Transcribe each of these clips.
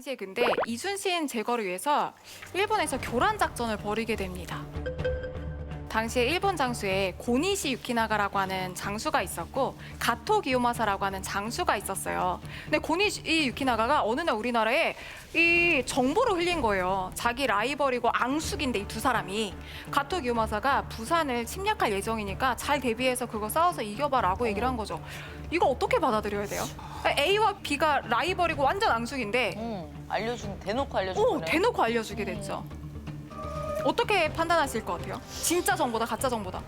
당시에 근데 이순신 제거를 위해서 일본에서 교란 작전을 벌이게 됩니다. 당시에 일본 장수에 고니시 유키나가라고 하는 장수가 있었고 가토 기요마사라고 하는 장수가 있었어요. 근데 고니시 유키나가가 어느 날 우리나라에 이 정보를 흘린 거예요. 자기 라이벌이고 앙숙인데 이 두 사람이 가토 기요마사가 부산을 침략할 예정이니까 잘 대비해서 그거 싸워서 이겨봐라고 얘기를 한 거죠. 이거 어떻게 받아들여야 돼요? A와 B가 라이벌이고 완전 앙숙인데 대놓고 알려준 거네. 대놓고 알려주게 됐죠. 어떻게 판단하실 것 같아요? 진짜 정보다 가짜 정보다?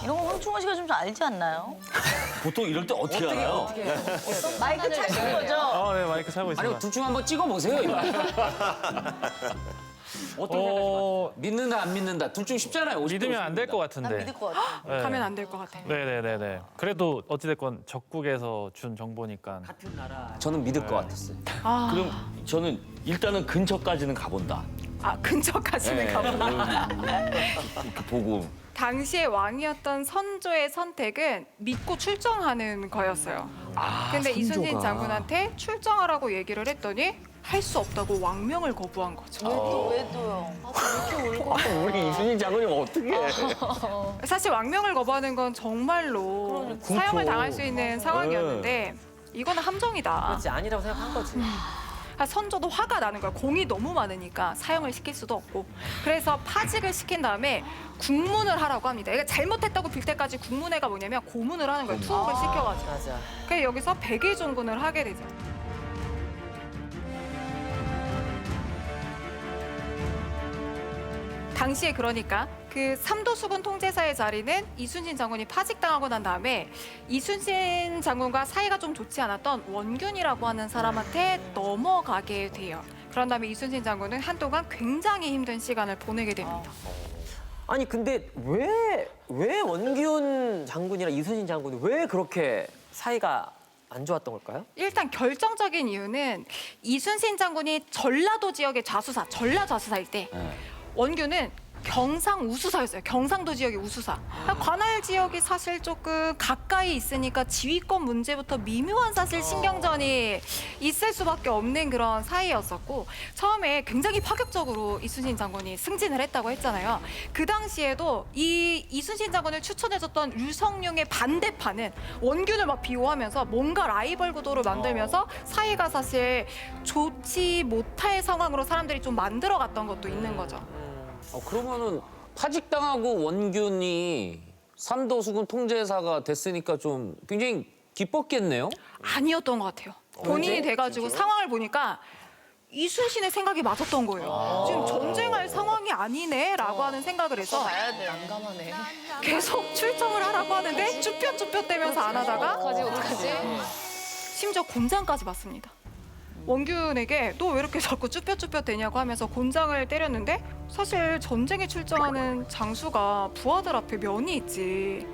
이런 거 황충원 씨가 좀 알지 않나요? 보통 이럴 때 어떻게 알아요? 마이크 차신 거죠? 네, 마이크 차고 있습니다. 아니 둘 중 한번 찍어보세요. 이거. 어, 믿는다 안 믿는다 둘 중 쉽잖아요. 50대 믿으면 안 될 것 난 같은데. 믿을 것 같아. 네. 가면 안 될 것 같아요. 네네네네. 그래도 어찌됐건 적국에서 준 정보니까. 저는 믿을 것 같았어요. 그럼 저는 일단은 근처까지는 가본다. 근처까지는 네, 가보나. 이렇게 보고. 당시의 왕이었던 선조의 선택은 믿고 출정하는 거였어요. 근데 이순신 장군한테 출정하라고 얘기를 했더니 할 수 없다고 왕명을 거부한 거죠. 왜 또요? 우리 이순신 장군이 어떻게 해? 사실 왕명을 거부하는 건 정말로 사형을 당할 수 있는 상황이었는데 이거는 함정이다. 그렇지 아니라고 생각한 거지. 선조도 화가 나는 거야. 공이 너무 많으니까 사형을 시킬 수도 없고. 그래서 파직을 시킨 다음에 국문을 하라고 합니다. 얘가 잘못했다고 빌 때까지 국문회가 뭐냐면 고문을 하는 거예요. 투옥을 시켜가지고. 맞아. 그래서 여기서 백의종군을 하게 되죠. 당시에 그러니까 그 삼도수군 통제사의 자리는 이순신 장군이 파직당하고 난 다음에 이순신 장군과 사이가 좀 좋지 않았던 원균이라고 하는 사람한테 넘어가게 돼요. 그런 다음에 이순신 장군은 한동안 굉장히 힘든 시간을 보내게 됩니다. 아니 근데 왜 원균 장군이랑 이순신 장군이 왜 그렇게 사이가 안 좋았던 걸까요? 일단 결정적인 이유는 이순신 장군이 전라도 지역의 좌수사, 전라 좌수사일 때 원균은 경상 우수사였어요. 경상도 지역의 우수사. 관할 지역이 사실 조금 가까이 있으니까 지휘권 문제부터 미묘한 사실 신경전이 있을 수밖에 없는 그런 사이였었고 처음에 굉장히 파격적으로 이순신 장군이 승진을 했다고 했잖아요. 그 당시에도 이 이순신 장군을 추천해줬던 류성룡의 반대파는 원균을 막 비호하면서 뭔가 라이벌 구도를 만들면서 사이가 사실 좋지 못할 상황으로 사람들이 좀 만들어갔던 것도 있는 거죠. 그러면은 파직당하고 원균이 삼도수군 통제사가 됐으니까 좀 굉장히 기뻤겠네요. 아니었던 것 같아요. 본인이 돼가지고 상황을 보니까 이순신의 생각이 맞았던 거예요. 지금 전쟁할 상황이 아니네라고 하는 생각을 해서 가야 돼. 난감하네. 계속 출정을 하라고 하는데 쭈뼛쭈뼛대면서 안 하다가 어떡하지? 심지어 곤장까지 맞습니다. 원균에게 너 왜 이렇게 자꾸 쭈뼛쭈뼛 대냐고 하면서 곤장을 때렸는데 사실 전쟁에 출정하는 장수가 부하들 앞에 면이 있지.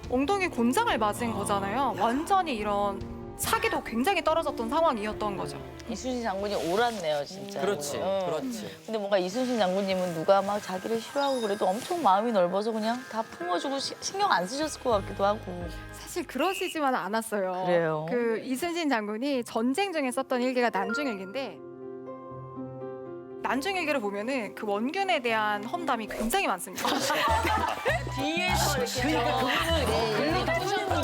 엉덩이 곤장을 맞은 거잖아요. 완전히 이런 사기도 굉장히 떨어졌던 상황이었던 거죠. 이순신 장군이 옳았네요, 진짜. 그렇지, 응. 그렇지. 근데 뭔가 이순신 장군님은 누가 막 자기를 싫어하고 그래도 엄청 마음이 넓어서 그냥 다 품어주고 신경 안 쓰셨을 것 같기도 하고. 사실 그러시지만 않았어요. 그래요? 그 이순신 장군이 전쟁 중에 썼던 일기가 난중일기인데 난중일기를 보면은 그 원균에 대한 험담이 굉장히 많습니다. 뒤에서 이렇게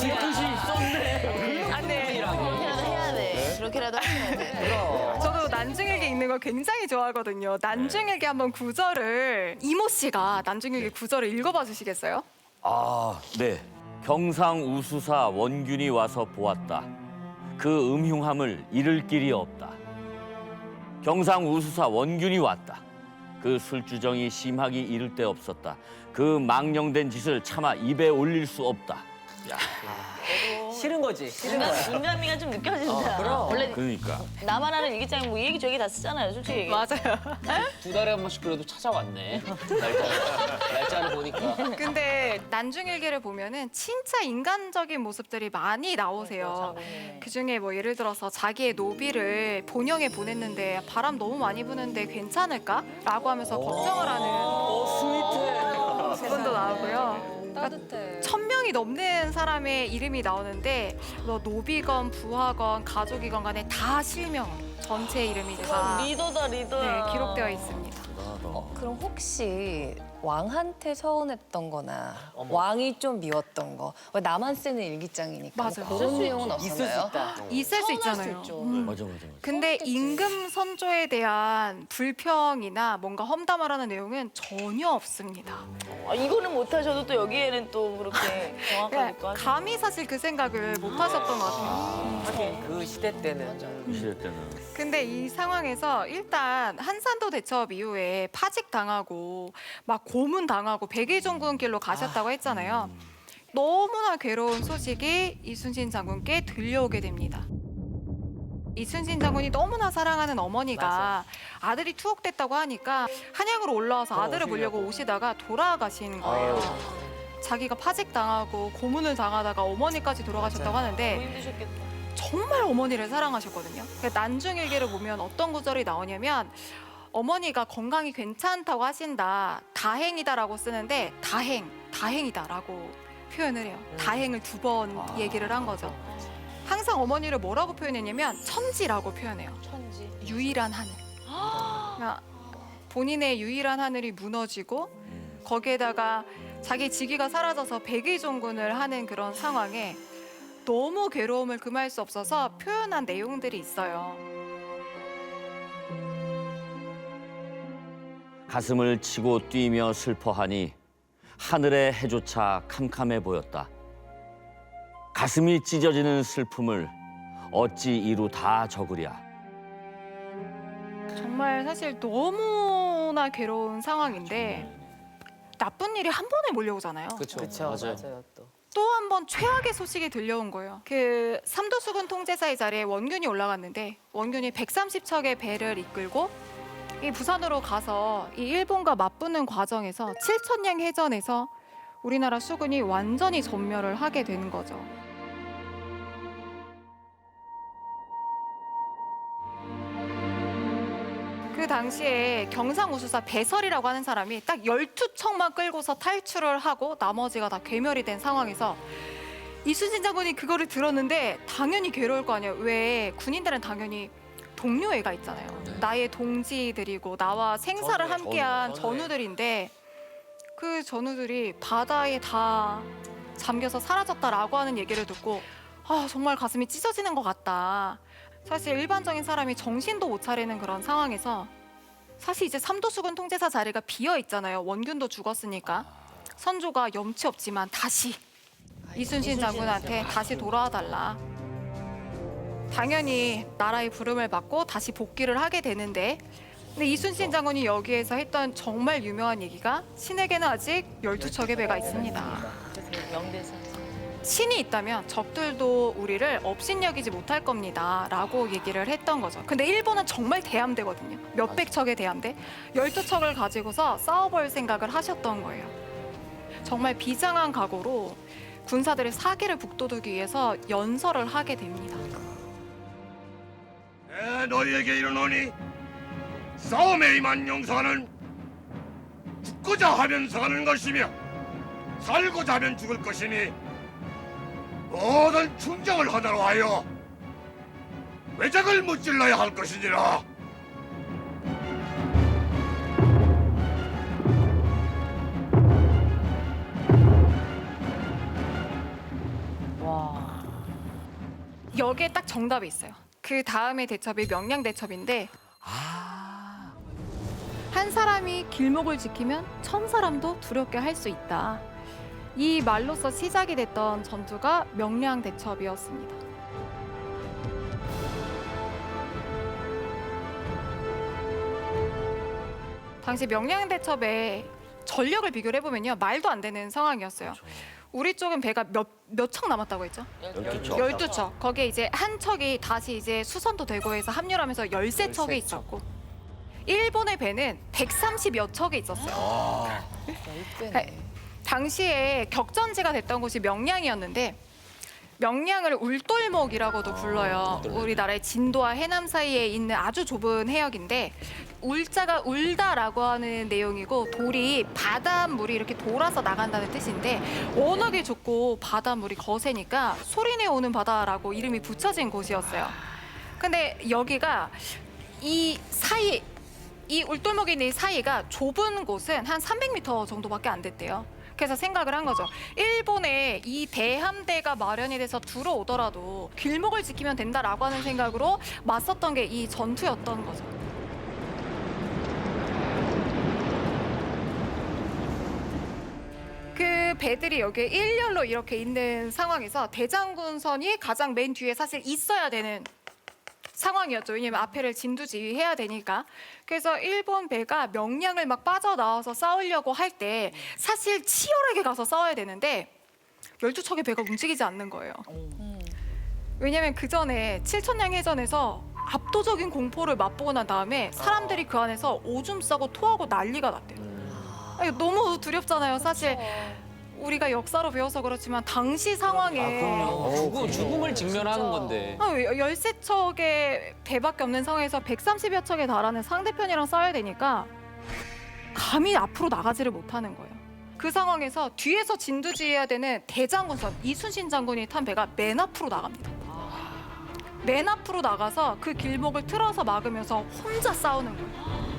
뒤끝이 있었네. 안 돼. 그렇게라도 해야 돼. 그렇게라도 해야 돼. 저도 난중일기 읽는 걸 굉장히 좋아하거든요. 난중일기 한번 구절을 이모 씨가 난중일기 구절을 읽어봐 주시겠어요? 아, 네. 경상 우수사 원균이 와서 보았다. 그 음흉함을 잃을 길이 없다. 경상 우수사 원균이 왔다. 그 술주정이 심하기 이를 데 없었다. 그 망령된 짓을 차마 입에 올릴 수 없다. 싫은 거지. 싫은 거야. 인간미가 좀 느껴진다. 그럼. 원래 그러니까. 나만 아는 일기장에 뭐 이 얘기 저 얘기 다 쓰잖아요, 솔직히. 맞아요. 2달에 한 번씩 그래도 찾아왔네. 날짜를 보니까. 근데 난중일기를 보면은 진짜 인간적인 모습들이 많이 나오세요. 그 중에 뭐 예를 들어서 자기의 노비를 본영에 보냈는데 바람 너무 많이 부는데 괜찮을까?라고 하면서 걱정을 하는 부분도 나오고요. 따뜻해. 1000명이 넘는 사람의 이름이 나오는데 뭐 노비건 부하건 가족이건 간에 다 실명. 전체 이름이 다 리더다 리더야. 네, 기록되어 있습니다. 그럼 혹시 왕한테 서운했던 거나 왕이 좀 미웠던 거 나만 쓰는 일기장이니까 맞아요. 그런 내용은 있을 수 없었나요? 있다. 있을 수 있잖아요. 맞아. 근데 임금 선조에 대한 불평이나 뭔가 험담을 하는 내용은 전혀 없습니다. 아, 이거는 못하셔도 또 여기에는 또 그렇게 정확하게 또 하시네. 감히 사실 그 생각을 못 하셨던 것 같아요. 하긴 그 시대 때는 그 시대 때는. 근데 이 상황에서 일단 한산도 대첩 이후에 파직당하고 막 고문당하고 백의종군길로 가셨다고 했잖아요. 너무나 괴로운 소식이 이순신 장군께 들려오게 됩니다. 이순신 장군이 너무나 사랑하는 어머니가 아들이 투옥됐다고 하니까 한양으로 올라와서 아들을 보려고 오시다가 돌아가신 거예요. 자기가 파직당하고 고문을 당하다가 어머니까지 돌아가셨다고 너무 하는데 힘드셨겠다. 정말 어머니를 사랑하셨거든요. 그러니까 난중일기를 보면 어떤 구절이 나오냐면 어머니가 건강이 괜찮다고 하신다. 다행이다라고 쓰는데 다행이다라고 표현을 해요. 다행을 2번 얘기를 한 거죠. 항상 어머니를 뭐라고 표현했냐면 천지라고 표현해요. 천지. 유일한 하늘. 그러니까 본인의 유일한 하늘이 무너지고 거기에다가 자기 직위가 사라져서 백의종군을 하는 그런 상황에 너무 괴로움을 금할 수 없어서 표현한 내용들이 있어요. 가슴을 치고 뛰며 슬퍼하니 하늘의 해조차 캄캄해 보였다. 가슴이 찢어지는 슬픔을 어찌 이루 다 적으랴. 정말 사실 너무나 괴로운 상황인데 나쁜 일이 한 번에 몰려오잖아요. 그렇죠. 그렇죠. 맞아요. 또. 또 한 번 최악의 소식이 들려온 거예요. 그 삼도수군 통제사의 자리에 원균이 올라갔는데 원균이 130척의 배를 이끌고 이 부산으로 가서 이 일본과 맞붙는 과정에서 7천량 해전에서 우리나라 수군이 완전히 전멸을 하게 되는 거죠. 그 당시에 경상우수사 배설이라고 하는 사람이 딱 12척만 끌고서 탈출을 하고 나머지가 다 괴멸이 된 상황에서 이순신 장군이 그거를 들었는데 당연히 괴로울 거 아니에요. 왜 군인들은 당연히 동료애가 있잖아요. 나의 동지들이고 나와 생사를 함께한 전우들인데 그 전우들이 바다에 다 잠겨서 사라졌다라고 하는 얘기를 듣고 아 정말 가슴이 찢어지는 것 같다. 사실 일반적인 사람이 정신도 못 차리는 그런 상황에서 사실 이제 삼도수군 통제사 자리가 비어 있잖아요. 원균도 죽었으니까 선조가 염치 없지만 다시 이순신 장군한테 다시 돌아와 달라. 당연히 나라의 부름을 받고 다시 복귀를 하게 되는데 근데 이순신 장군이 여기에서 했던 정말 유명한 얘기가 신에게는 아직 12척의 배가 있습니다. 명대사. 신이 있다면 적들도 우리를 업신여기지 못할 겁니다 라고 얘기를 했던 거죠. 근데 일본은 정말 대함대거든요. 몇백 척의 대함대 12척을 가지고서 싸워볼 생각을 하셨던 거예요. 정말 비장한 각오로 군사들의 사기를 북돋우기 위해서 연설을 하게 됩니다. 너희에게 이르노니 싸움에 임한 용사는 죽고자 하면 사는 것이며 살고자 하면 죽을 것이니 모든 충정을 하나로 하여 외적을 무찔러야 할 것이니라. 와. 여기에 딱 정답이 있어요. 그 다음에 대첩이 명량대첩인데 한 사람이 길목을 지키면 1000사람도 두렵게 할 수 있다. 이 말로써 시작이 됐던 전투가 명량대첩이었습니다. 당시 명량대첩의 전력을 비교를 해보면요. 말도 안 되는 상황이었어요. 우리 쪽은 배가 몇 척 남았다고 했죠? 12척. 12척. 거기에 이제 한 척이 다시 이제 수선도 되고 해서 합류를 하면서 13척이 있었고 일본의 배는 130여 척이 있었어요. 당시에 격전지가 됐던 곳이 명량이었는데 명량을 울돌목이라고도 불러요. 우리나라의 진도와 해남 사이에 있는 아주 좁은 해역인데 울자가 울다라고 하는 내용이고 돌이 바닷물이 이렇게 돌아서 나간다는 뜻인데 워낙에 좁고 바닷물이 거세니까 소리내 오는 바다라고 이름이 붙여진 곳이었어요. 근데 여기가 이 사이, 이 울돌목에 있는 이 사이가 좁은 곳은 한 300m 정도밖에 안 됐대요. 그래서 생각을 한 거죠. 일본에 이 대함대가 마련이 돼서 들어오더라도 길목을 지키면 된다라고 하는 생각으로 맞섰던 게 이 전투였던 거죠. 그 배들이 여기에 일렬로 이렇게 있는 상황에서 대장군선이 가장 맨 뒤에 사실 있어야 되는 상황이었죠. 왜냐면 앞에를 진두지휘해야 되니까. 그래서 일본 배가 명량을 막 빠져나와서 싸우려고 할 때 사실 치열하게 가서 싸워야 되는데 12척의 배가 움직이지 않는 거예요. 왜냐면 그 전에 7천량 해전에서 압도적인 공포를 맛보고 난 다음에 사람들이 그 안에서 오줌 싸고 토하고 난리가 났대요. 아니, 너무 두렵잖아요. 사실 우리가 역사로 배워서 그렇지만 당시 상황에 죽음을 직면하는 건데. 13척의 배밖에 없는 상황에서 130여 척에 달하는 상대편이랑 싸워야 되니까 감히 앞으로 나가지를 못하는 거예요. 그 상황에서 뒤에서 진두지휘해야 되는 대장군선 이순신 장군이 탄 배가 맨 앞으로 나갑니다. 맨 앞으로 나가서 그 길목을 틀어서 막으면서 혼자 싸우는 거예요.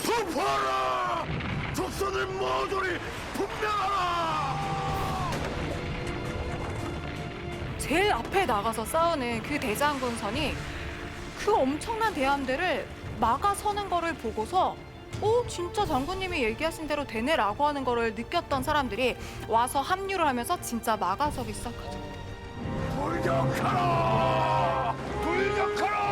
분포하라! 적선의 모조리 분명하라! 제일 앞에 나가서 싸우는 그 대장군선이 그 엄청난 대함대를 막아서는 거를 보고서 진짜 장군님이 얘기하신 대로 되네라고 하는 거를 느꼈던 사람들이 와서 합류를 하면서 진짜 막아서기 시작하죠. 돌격하라! 돌격하라!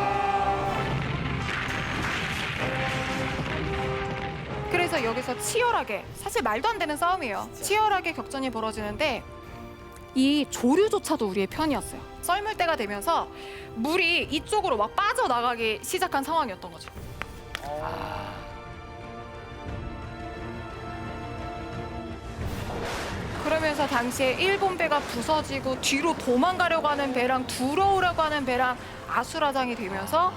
그래서 여기서 치열하게, 사실 말도 안 되는 싸움이에요. 치열하게 격전이 벌어지는데 이 조류조차도 우리의 편이었어요. 썰물 때가 되면서 물이 이쪽으로 막 빠져나가기 시작한 상황이었던 거죠. 그러면서 당시에 일본 배가 부서지고 뒤로 도망가려고 하는 배랑 들어오려고 하는 배랑 아수라장이 되면서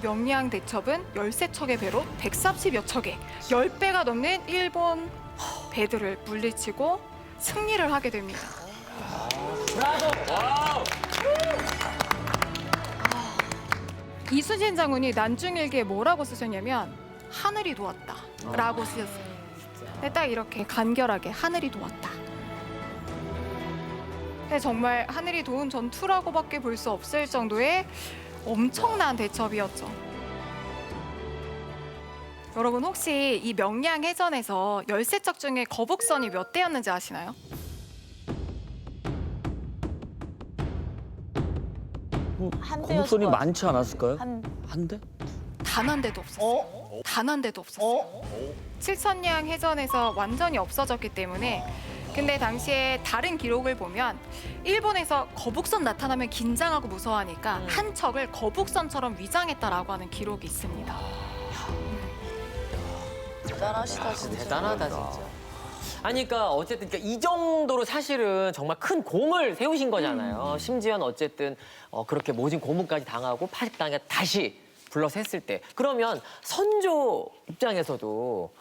명량 대첩은 13척의 배로 130여 척의 10배가 넘는 일본 배들을 물리치고 승리를 하게 됩니다. 이순신 장군이 난중일기에 뭐라고 쓰셨냐면 하늘이 도왔다 라고 쓰셨어요. 근데 딱 이렇게 간결하게 하늘이 도왔다. 근데 정말 하늘이 도운 전투라고밖에 볼 수 없을 정도의 엄청난 대첩이었죠. 여러분 혹시 이 명량 해전에서 13척 중에 거북선이 몇 대였는지 아시나요? 한 거북선이 대였을 많지 않았을까요? 한 대? 단 한 대도 없었어요. 단 한 대도 없었어요. 7천량 해전에서 완전히 없어졌기 때문에. 근데 당시에 다른 기록을 보면 일본에서 거북선 나타나면 긴장하고 무서워하니까 한 척을 거북선처럼 위장했다라고 하는 기록이 있습니다. 대단하시다 진짜. 대단하다 진짜. 아니 그러니까 어쨌든 그러니까 이 정도로 사실은 정말 큰 공을 세우신 거잖아요. 심지어는 어쨌든 그렇게 모진 고문까지 당하고 파직당해 다시 불러서 했을 때 그러면 선조 입장에서도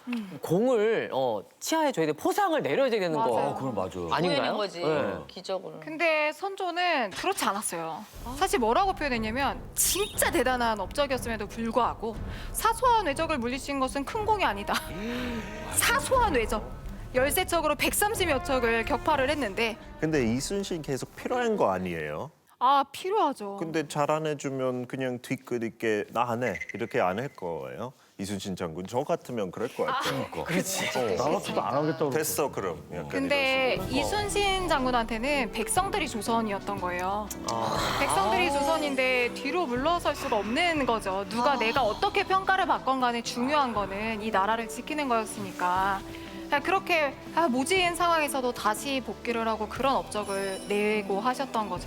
공을 치하해줘야 돼 포상을 내려야 되는 맞아요. 거 그건 맞아요. 아닌가요? 보이는 거지. 네. 기적으로. 근데 선조는 그렇지 않았어요. 사실 뭐라고 표현했냐면 진짜 대단한 업적이었음에도 불구하고 사소한 외적을 물리친 것은 큰 공이 아니다. 사소한 외적. 13척으로 130여 척을 격파를 했는데 근데 이순신 계속 필요한 거 아니에요? 필요하죠. 근데 잘 안 해주면 그냥 뒤끝 있게 나 안 해 이렇게 안 할 거예요? 이순신 장군 저 같으면 그럴 것 같아요. 그렇지. 나 같아도 안 하겠다고. 됐어 그럼. 약간 근데 이런 식으로. 이순신 장군한테는 백성들이 조선이었던 거예요. 백성들이 조선인데 뒤로 물러설 수가 없는 거죠. 누가 내가 어떻게 평가를 받건 간에 중요한 거는 이 나라를 지키는 거였으니까. 그렇게 모진 상황에서도 다시 복귀를 하고 그런 업적을 내고 하셨던 거죠.